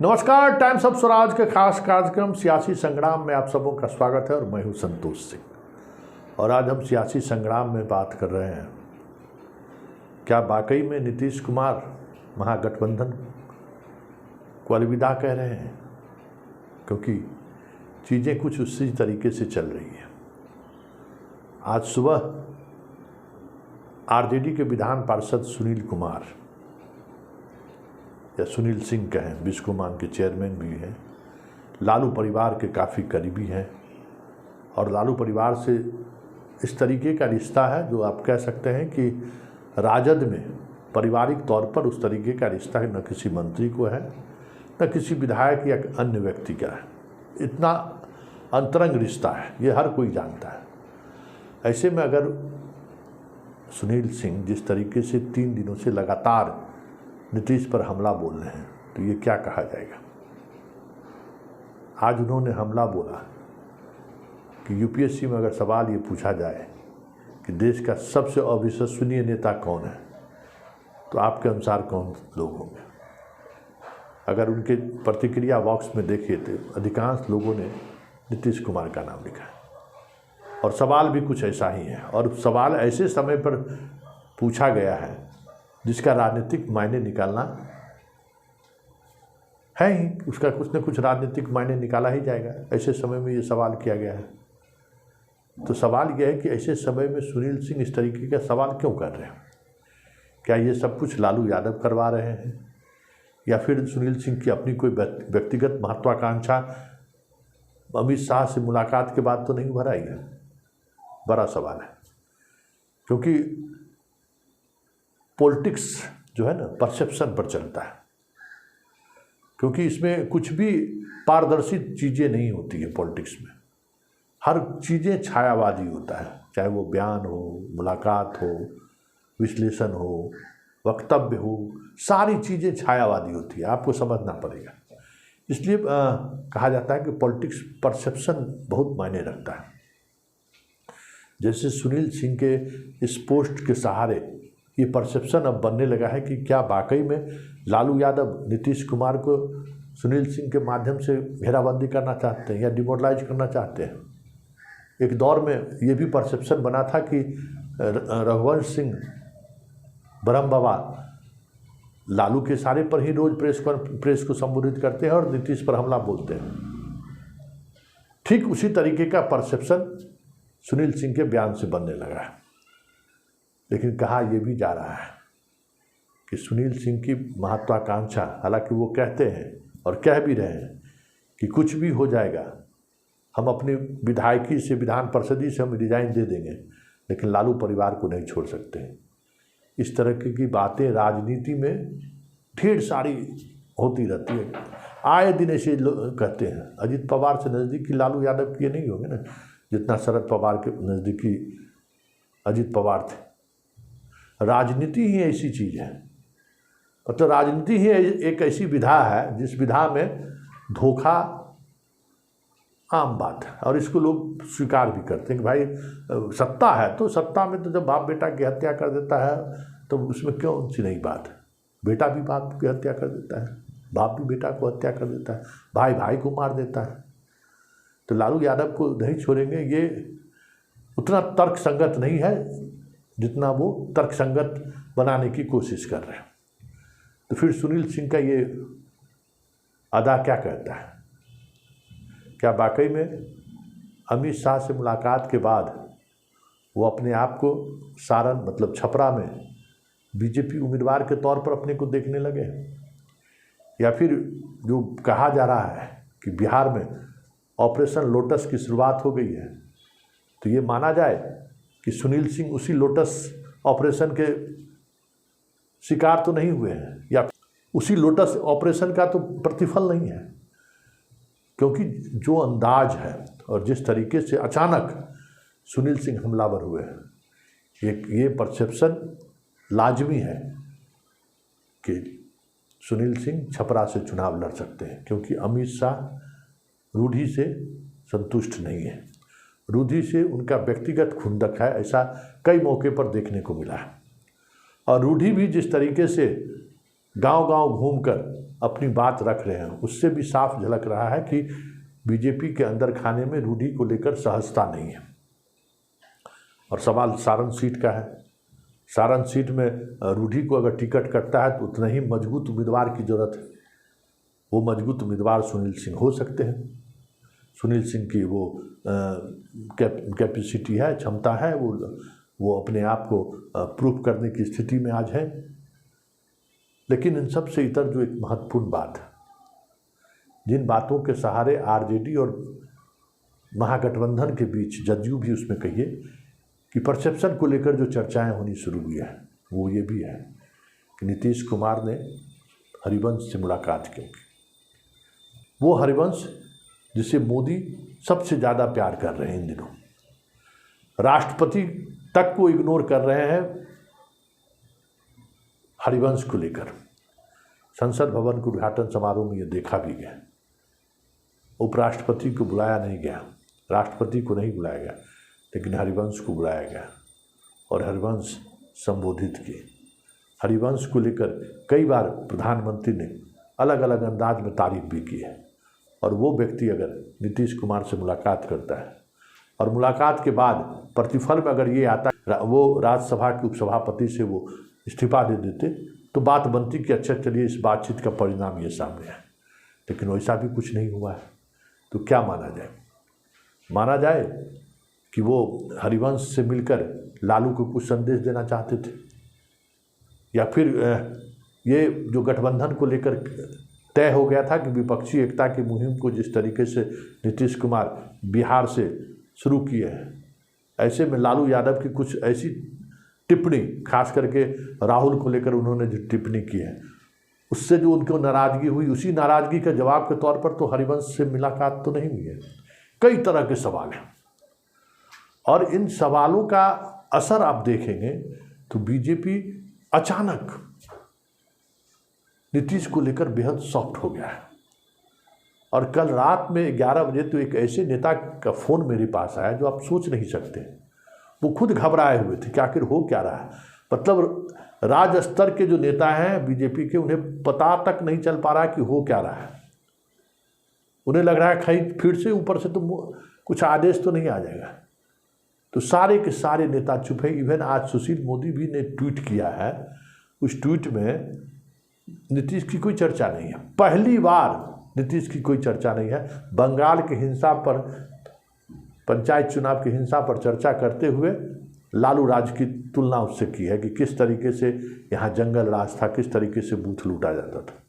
नमस्कार। Times of Swaraj के खास कार्यक्रम सियासी संग्राम में आप सबों का स्वागत है और मैं हूं संतोष सिंह। और आज हम सियासी संग्राम में बात कर रहे हैं, क्या वाकई में नीतीश कुमार महागठबंधन को अलविदा कह रहे हैं? क्योंकि चीज़ें कुछ उसी तरीके से चल रही हैं। आज सुबह आरजेडी के विधान पार्षद सुनील कुमार या सुनील सिंह कहें, बिस्कोमान के चेयरमैन भी हैं, लालू परिवार के काफ़ी करीबी हैं और लालू परिवार से इस तरीके का रिश्ता है जो आप कह सकते हैं कि राजद में पारिवारिक तौर पर उस तरीके का रिश्ता न किसी मंत्री को है न किसी विधायक या अन्य व्यक्ति का है। इतना अंतरंग रिश्ता है, ये हर कोई जानता है। ऐसे में अगर सुनील सिंह जिस तरीके से 3 दिनों से लगातार नीतीश पर हमला बोल रहे हैं तो ये क्या कहा जाएगा। आज उन्होंने हमला बोला कि यूपीएससी में अगर सवाल ये पूछा जाए कि देश का सबसे अविश्वसनीय नेता कौन है तो आपके अनुसार कौन लोग होंगे। अगर उनके प्रतिक्रिया बॉक्स में देखिए तो अधिकांश लोगों ने नीतीश कुमार का नाम लिखा है और सवाल भी कुछ ऐसा ही है। और सवाल ऐसे समय पर पूछा गया है जिसका राजनीतिक मायने निकालना है ही, उसका कुछ न कुछ राजनीतिक मायने निकाला ही जाएगा। ऐसे समय में ये सवाल किया गया है तो सवाल यह है कि ऐसे समय में सुनील सिंह इस तरीके का सवाल क्यों कर रहे हैं। क्या ये सब कुछ लालू यादव करवा रहे हैं या फिर सुनील सिंह की अपनी कोई व्यक्तिगत महत्वाकांक्षा अमित शाह से मुलाकात के बाद तो नहीं भर आई है? बड़ा सवाल है, क्योंकि पॉलिटिक्स जो है ना परसेप्शन पर चलता है। क्योंकि इसमें कुछ भी पारदर्शी चीज़ें नहीं होती है। पॉलिटिक्स में हर चीज़ें छायावादी होता है, चाहे वो बयान हो, मुलाकात हो, विश्लेषण हो, वक्तव्य हो, सारी चीज़ें छायावादी होती है। आपको समझना पड़ेगा। इसलिए कहा जाता है कि पॉलिटिक्स परसेप्शन बहुत मायने रखता है। जैसे सुनील सिंह के इस पोस्ट के सहारे ये परसेप्शन अब बनने लगा है कि क्या वाकई में लालू यादव नीतीश कुमार को सुनील सिंह के माध्यम से घेराबंदी करना चाहते हैं या डिमोरलाइज करना चाहते हैं। एक दौर में ये भी परसेप्शन बना था कि रघुवंश सिंह ब्रह्म बाबा लालू के इशारे पर ही रोज प्रेस को संबोधित करते हैं और नीतीश पर हमला बोलते हैं। ठीक उसी तरीके का परसेप्शन सुनील सिंह के बयान से बनने लगा है। लेकिन कहा यह भी जा रहा है कि सुनील सिंह की महत्वाकांक्षा, हालांकि वो कहते हैं और कह भी रहे हैं कि कुछ भी हो जाएगा, हम अपनी विधायकी से, विधान परिषदी से हम रिजाइन दे देंगे, लेकिन लालू परिवार को नहीं छोड़ सकते। इस तरह की बातें राजनीति में ढेर सारी होती रहती है। आए दिन ऐसे लोग कहते हैं। अजित पवार से नज़दीकी लालू यादव के नहीं होंगे ना, जितना शरद पवार के नज़दीकी अजित पवार थे। राजनीति ही ऐसी चीज़ है, मतलब राजनीति ही एक ऐसी विधा है जिस विधा में धोखा आम बात है और इसको लोग स्वीकार भी करते हैं कि भाई सत्ता है तो सत्ता में तो जब बाप बेटा की हत्या कर देता है तो उसमें क्यों सी नई बात है। बेटा भी बाप की हत्या कर देता है, बाप भी बेटा को हत्या कर देता है, भाई भाई को मार देता है। तो लालू यादव को नहीं छोड़ेंगे, ये उतना तर्कसंगत नहीं है जितना वो तर्कसंगत बनाने की कोशिश कर रहे हैं। तो फिर सुनील सिंह का ये अदा क्या कहता है? क्या वाकई में अमित शाह से मुलाकात के बाद वो अपने आप को सारण मतलब छपरा में बीजेपी उम्मीदवार के तौर पर अपने को देखने लगे, या फिर जो कहा जा रहा है कि बिहार में ऑपरेशन लोटस की शुरुआत हो गई है, तो ये माना जाए कि सुनील सिंह उसी लोटस ऑपरेशन के शिकार तो नहीं हुए हैं या उसी लोटस ऑपरेशन का तो प्रतिफल नहीं है। क्योंकि जो अंदाज है और जिस तरीके से अचानक सुनील सिंह हमलावर हुए हैं, ये परसेप्शन लाजमी है कि सुनील सिंह छपरा से चुनाव लड़ सकते हैं, क्योंकि अमित शाह रूढ़ी से संतुष्ट नहीं है। रूढ़ी से उनका व्यक्तिगत खुंदक है, ऐसा कई मौके पर देखने को मिला है। और रूढ़ी भी जिस तरीके से गांव-गांव घूमकर अपनी बात रख रहे हैं, उससे भी साफ झलक रहा है कि बीजेपी के अंदर खाने में रूढ़ी को लेकर सहजता नहीं है। और सवाल सारण सीट का है। सारण सीट में रूढ़ी को अगर टिकट कटता है तो उतना ही मजबूत उम्मीदवार की जरूरत है। वो मजबूत उम्मीदवार सुनील सिंह हो सकते हैं। सुनील सिंह की वो कैपेसिटी है, क्षमता है, वो अपने आप को प्रूफ करने की स्थिति में आज है। लेकिन इन सब से इतर जो एक महत्वपूर्ण बात है, जिन बातों के सहारे आरजेडी और महागठबंधन के बीच जदयू भी उसमें कहिए कि परसेप्शन को लेकर जो चर्चाएं होनी शुरू हुई है, वो ये भी है कि नीतीश कुमार ने हरिवंश से मुलाकात की। वो हरिवंश जिसे मोदी सबसे ज़्यादा प्यार कर रहे हैं इन दिनों, राष्ट्रपति तक को इग्नोर कर रहे हैं हरिवंश को लेकर। संसद भवन के उद्घाटन समारोह में ये देखा भी गया। उपराष्ट्रपति को बुलाया नहीं गया, राष्ट्रपति को नहीं बुलाया गया, लेकिन हरिवंश को बुलाया गया और हरिवंश संबोधित किए। हरिवंश को लेकर कई बार प्रधानमंत्री ने अलग अलग अंदाज में तारीफ भी की है। और वो व्यक्ति अगर नीतीश कुमार से मुलाकात करता है और मुलाकात के बाद प्रतिफल में अगर ये आता है वो राज्यसभा के उपसभापति से वो इस्तीफा दे देते, तो बात बनती कि अच्छा चलिए इस बातचीत का परिणाम ये सामने है। लेकिन वैसा भी कुछ नहीं हुआ है। तो क्या माना जाए? माना जाए कि वो हरिवंश से मिलकर लालू को कुछ संदेश देना चाहते थे, या फिर ये जो गठबंधन को लेकर तय हो गया था कि विपक्षी एकता की मुहिम को जिस तरीके से नीतीश कुमार बिहार से शुरू किए हैं, ऐसे में लालू यादव की कुछ ऐसी टिप्पणी, खास करके राहुल को लेकर उन्होंने जो टिप्पणी की है, उससे जो उनको नाराज़गी हुई, उसी नाराज़गी के जवाब के तौर पर तो हरिवंश से मुलाकात तो नहीं हुई है। कई तरह के सवाल हैं और इन सवालों का असर आप देखेंगे तो बीजेपी अचानक नीतीश को लेकर बेहद सॉफ्ट हो गया है। और कल रात में 11 बजे तो एक ऐसे नेता का फ़ोन मेरे पास आया जो आप सोच नहीं सकते। वो खुद घबराए हुए थे कि आखिर हो क्या रहा है। मतलब राज्य स्तर के जो नेता हैं बीजेपी के, उन्हें पता तक नहीं चल पा रहा है कि हो क्या रहा है। उन्हें लग रहा है कहीं फिर से ऊपर से तो कुछ आदेश तो नहीं आ जाएगा। तो सारे के सारे नेता चुप हैं। इवन आज सुशील मोदी भी ने ट्वीट किया है, उस ट्वीट में नीतीश की कोई चर्चा नहीं है। पहली बार नीतीश की कोई चर्चा नहीं है। बंगाल की हिंसा पर, पंचायत चुनाव की हिंसा पर चर्चा करते हुए लालू राज की तुलना उससे की है कि किस तरीके से यहाँ जंगल राज था, किस तरीके से बूथ लूटा जाता था।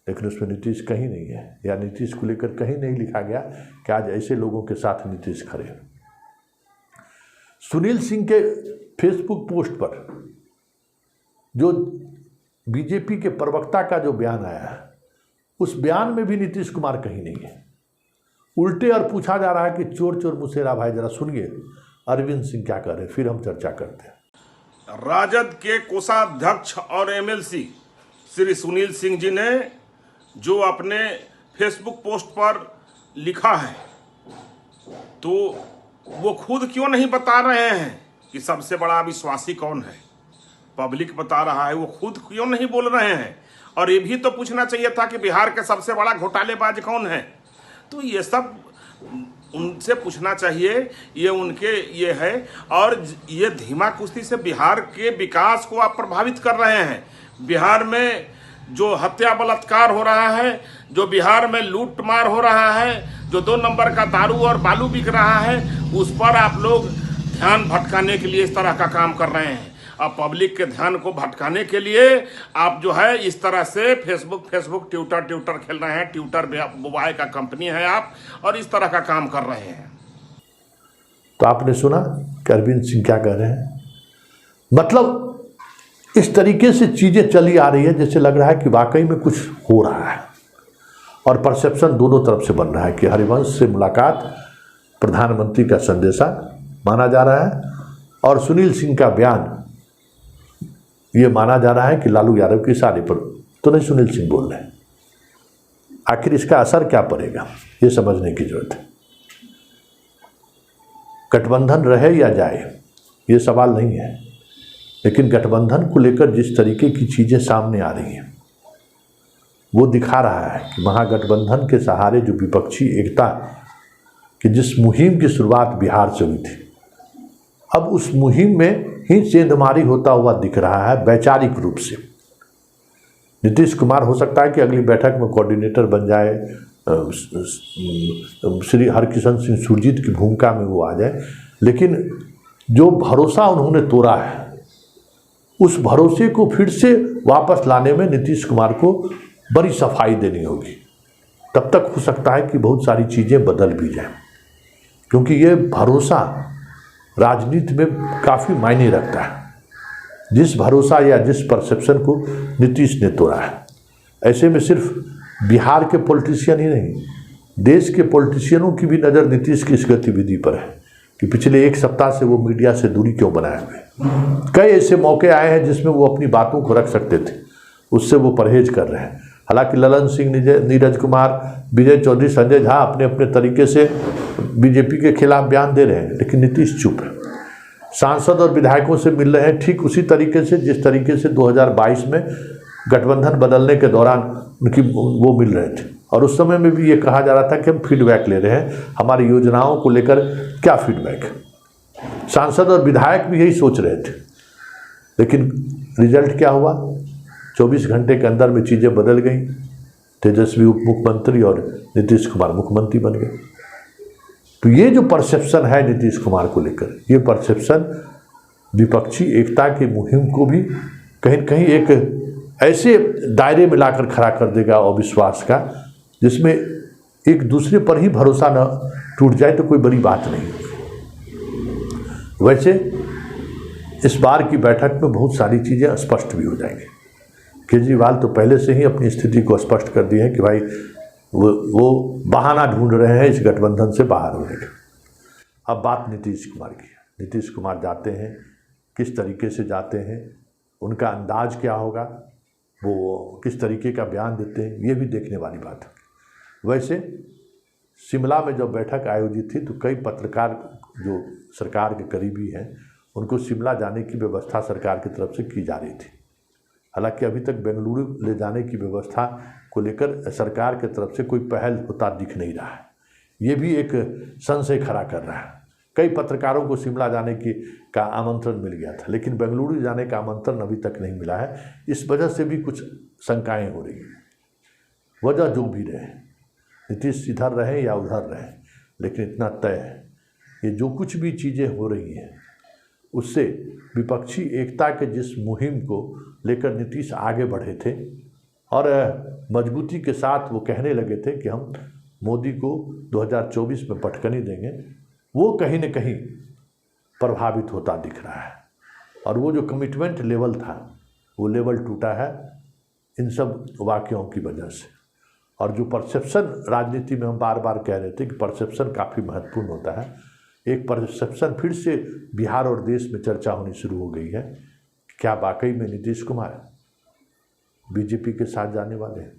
लेकिन उसमें नीतीश कहीं नहीं है, या नीतीश को लेकर कहीं नहीं लिखा गया कि आज ऐसे लोगों के साथ नीतीश खड़े हैं। सुनील सिंह के फेसबुक पोस्ट पर जो बीजेपी के प्रवक्ता का जो बयान आया है, उस बयान में भी नीतीश कुमार कहीं नहीं है। उल्टे और पूछा जा रहा है कि चोर चोर मुसेरा भाई। जरा सुनिए अरविंद सिंह क्या कर रहे हैं, फिर हम चर्चा करते हैं। राजद के कोषाध्यक्ष और एमएलसी श्री सुनील सिंह जी ने जो अपने फेसबुक पोस्ट पर लिखा है, तो वो खुद क्यों नहीं बता रहे हैं कि सबसे बड़ा विश्वासी कौन है? पब्लिक बता रहा है, वो खुद क्यों नहीं बोल रहे हैं? और ये भी तो पूछना चाहिए था कि बिहार के सबसे बड़ा घोटालेबाज कौन है? तो ये सब उनसे पूछना चाहिए। ये उनके ये है, और ये धीमा कुश्ती से बिहार के विकास को आप प्रभावित कर रहे हैं। बिहार में जो हत्या बलात्कार हो रहा है, जो बिहार में लूट मार हो रहा है, जो 2 नंबर का दारू और बालू बिक रहा है, उस पर आप लोग ध्यान भटकाने के लिए इस तरह का काम कर रहे हैं। अब पब्लिक के ध्यान को भटकाने के लिए आप जो है इस तरह से फेसबुक ट्विटर खेल रहे हैं। ट्विटर बुवाई का कंपनी है आप, और इस तरह का काम कर रहे हैं। तो आपने सुना कि अरविंद सिंह क्या कह रहे हैं। मतलब इस तरीके से चीज़ें चली आ रही है, जैसे लग रहा है कि वाकई में कुछ हो रहा है। और परसेप्शन दोनों तरफ से बन रहा है कि हरिवंश से मुलाकात प्रधानमंत्री का संदेशा माना जा रहा है, और सुनील सिंह का बयान ये माना जा रहा है कि लालू यादव की शादी पर तो नहीं सुनील सिंह बोल रहे हैं। आखिर इसका असर क्या पड़ेगा, ये समझने की जरूरत है। गठबंधन रहे या जाए ये सवाल नहीं है, लेकिन गठबंधन को लेकर जिस तरीके की चीज़ें सामने आ रही हैं वो दिखा रहा है कि महागठबंधन के सहारे जो विपक्षी एकता की जिस मुहिम की शुरुआत बिहार से हुई थी, अब उस मुहिम में ही सेंधमारी होता हुआ दिख रहा है वैचारिक रूप से। नीतीश कुमार हो सकता है कि अगली बैठक में कोऑर्डिनेटर बन जाए, श्री हरकिशन सिंह सुरजीत की भूमिका में वो आ जाए, लेकिन जो भरोसा उन्होंने तोड़ा है उस भरोसे को फिर से वापस लाने में नीतीश कुमार को बड़ी सफाई देनी होगी। तब तक हो सकता है कि बहुत सारी चीज़ें बदल भी जाएं, क्योंकि ये भरोसा राजनीति में काफ़ी मायने रखता है। जिस भरोसा या जिस परसेप्शन को नीतीश ने तोड़ा है, ऐसे में सिर्फ बिहार के पॉलिटिशियन ही नहीं, देश के पॉलिटिशियनों की भी नज़र नीतीश की इस गतिविधि पर है कि पिछले एक सप्ताह से वो मीडिया से दूरी क्यों बनाए हुए। कई ऐसे मौके आए हैं जिसमें वो अपनी बातों को रख सकते थे, उससे वो परहेज कर रहे हैं। हालांकि ललन सिंह, नीरज कुमार, विजय चौधरी, संजय झा अपने अपने तरीके से बीजेपी के खिलाफ बयान दे रहे हैं, लेकिन नीतीश चुप है। सांसद और विधायकों से मिल रहे हैं ठीक उसी तरीके से जिस तरीके से 2022 में गठबंधन बदलने के दौरान उनकी वो मिल रहे थे, और उस समय में भी ये कहा जा रहा था कि हम फीडबैक ले रहे हैं, हमारी योजनाओं को लेकर क्या फीडबैक है। सांसद और विधायक भी यही सोच रहे थे, लेकिन रिजल्ट क्या हुआ? 24 घंटे के अंदर में चीज़ें बदल गई। तेजस्वी उप मुख्यमंत्री और नीतीश कुमार मुख्यमंत्री बन गए। तो ये जो परसेप्शन है नीतीश कुमार को लेकर, ये परसेप्शन विपक्षी एकता की मुहिम को भी कहीं न कहीं एक ऐसे दायरे में लाकर खड़ा कर देगा अविश्वास का, जिसमें एक दूसरे पर ही भरोसा न टूट जाए तो कोई बड़ी बात नहीं। वैसे इस बार की बैठक में बहुत सारी चीज़ें स्पष्ट भी हो जाएंगी। केजरीवाल तो पहले से ही अपनी स्थिति को स्पष्ट कर दी है कि भाई वो बहाना ढूंढ रहे हैं इस गठबंधन से बाहर होने का। अब बात नीतीश कुमार की है। नीतीश कुमार जाते हैं, किस तरीके से जाते हैं, उनका अंदाज क्या होगा, वो किस तरीके का बयान देते हैं, ये भी देखने वाली बात है। वैसे शिमला में जब बैठक आयोजित थी तो कई पत्रकार जो सरकार के करीबी हैं उनको शिमला जाने की व्यवस्था सरकार की तरफ से की जा रही थी। हालांकि अभी तक बेंगलुरु ले जाने की व्यवस्था को लेकर सरकार की तरफ से कोई पहल होता दिख नहीं रहा है। ये भी एक संशय खड़ा कर रहा है। कई पत्रकारों को शिमला जाने का आमंत्रण मिल गया था, लेकिन बेंगलुरु जाने का आमंत्रण अभी तक नहीं मिला है। इस वजह से भी कुछ शंकाएं हो रही हैं। वजह जो भी रहे, नीतीश इधर रहे या उधर रहे, लेकिन इतना तय है ये जो कुछ भी चीज़ें हो रही हैं उससे विपक्षी एकता के जिस मुहिम को लेकर नीतीश आगे बढ़े थे और मजबूती के साथ वो कहने लगे थे कि हम मोदी को 2024 में पटकनी देंगे, वो कहीं न कहीं प्रभावित होता दिख रहा है। और वो जो कमिटमेंट लेवल था वो लेवल टूटा है इन सब वाक़यों की वजह से। और जो परसेप्शन राजनीति में हम बार बार कह रहे थे कि परसेप्शन काफ़ी महत्वपूर्ण होता है, एक परसेप्शन फिर से बिहार और देश में चर्चा होनी शुरू हो गई है। क्या वाकई में नीतीश कुमार बीजेपी के साथ जाने वाले हैं?